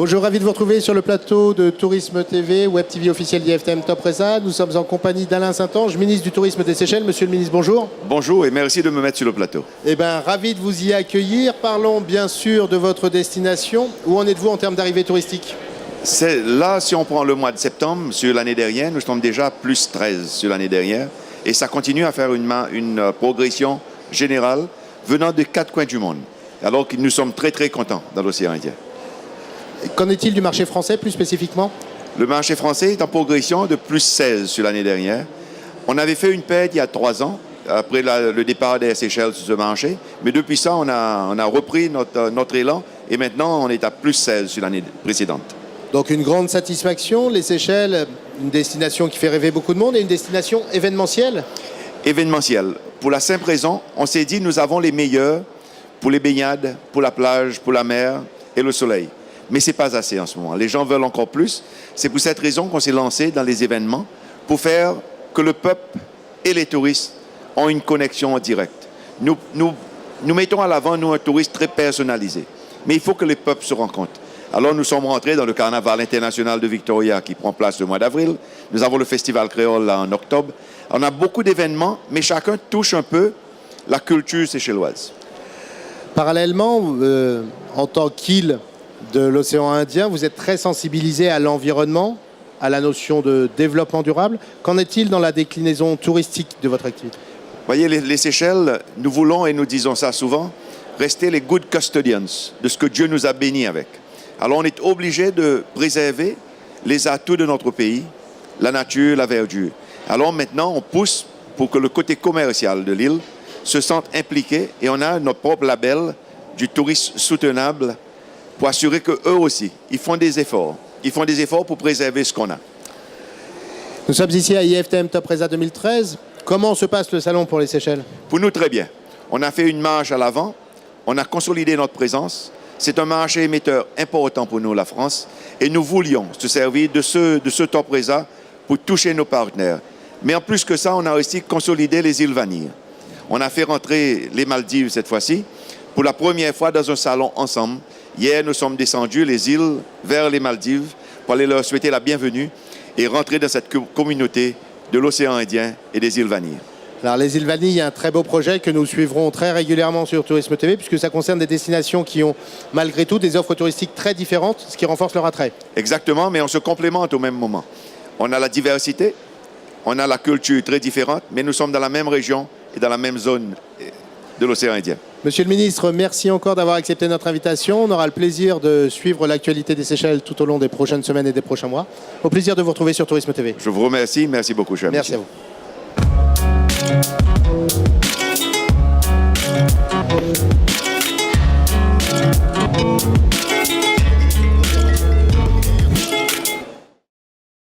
Bonjour, ravi de vous retrouver sur le plateau de Tourisme TV, Web TV officiel d'IFTM Top Reza. Nous sommes en compagnie d'Alain Saint-Ange, ministre du Tourisme des Seychelles. Monsieur le ministre, bonjour. Bonjour et merci de me mettre sur le plateau. Eh bien, ravi de vous y accueillir. Parlons bien sûr de votre destination. Où en êtes-vous en termes d'arrivée touristique? Là, si on prend le mois de septembre, sur l'année dernière, nous sommes déjà plus 13 sur l'année dernière. Et ça continue à faire une progression générale venant de 4 coins du monde. Alors que nous sommes très très contents dans l'océan Indien. Qu'en est-il du marché français plus spécifiquement? Le marché français est en progression de plus 16 sur l'année dernière. On avait fait une perte il y a 3 ans, après le départ des Seychelles sur ce marché. Mais depuis ça, on a repris notre élan et maintenant on est à plus 16 sur l'année précédente. Donc une grande satisfaction. Les Seychelles, une destination qui fait rêver beaucoup de monde et une destination événementielle? Événementielle. Pour la simple raison, on s'est dit nous avons les meilleurs pour les baignades, pour la plage, pour la mer et le soleil. Mais ce n'est pas assez en ce moment. Les gens veulent encore plus. C'est pour cette raison qu'on s'est lancé dans les événements pour faire que le peuple et les touristes ont une connexion en direct. Nous mettons à l'avant, nous, un tourisme très personnalisé. Mais il faut que les peuples se rencontrent. Alors nous sommes rentrés dans le Carnaval international de Victoria qui prend place le mois d'avril. Nous avons le Festival créole là en octobre. On a beaucoup d'événements, mais chacun touche un peu la culture séchelloise. Parallèlement, en tant qu'île de l'océan Indien, vous êtes très sensibilisé à l'environnement, à la notion de développement durable. Qu'en est-il dans la déclinaison touristique de votre activité? Vous voyez, les Seychelles, nous voulons, et nous disons ça souvent, rester les good custodians de ce que Dieu nous a bénis avec. Alors on est obligé de préserver les atouts de notre pays, la nature, la verdure. Alors maintenant, on pousse pour que le côté commercial de l'île se sente impliqué et on a notre propre label du tourisme soutenable pour assurer qu'eux aussi, ils font des efforts. Ils font des efforts pour préserver ce qu'on a. Nous sommes ici à IFTM Top Reza 2013. Comment se passe le salon pour les Seychelles? Pour nous, très bien. On a fait une marche à l'avant. On a consolidé notre présence. C'est un marché émetteur important pour nous, la France. Et nous voulions se servir de ce Top Reza pour toucher nos partenaires. Mais en plus que ça, on a aussi consolidé les îles Vanille. On a fait rentrer les Maldives cette fois-ci pour la première fois dans un salon ensemble. Hier, nous sommes descendus les îles vers les Maldives pour aller leur souhaiter la bienvenue et rentrer dans cette communauté de l'océan Indien et des îles Vanille. Alors les îles Vanille, il y a un très beau projet que nous suivrons très régulièrement sur Tourisme TV puisque ça concerne des destinations qui ont malgré tout des offres touristiques très différentes, ce qui renforce leur attrait. Exactement, mais on se complémente au même moment. On a la diversité, on a la culture très différente, mais nous sommes dans la même région et dans la même zone de l'océan Indien. Monsieur le ministre, merci encore d'avoir accepté notre invitation. On aura le plaisir de suivre l'actualité des Seychelles tout au long des prochaines semaines et des prochains mois. Au plaisir de vous retrouver sur Tourisme TV. Je vous remercie. Merci beaucoup, cher Merci monsieur. à vous.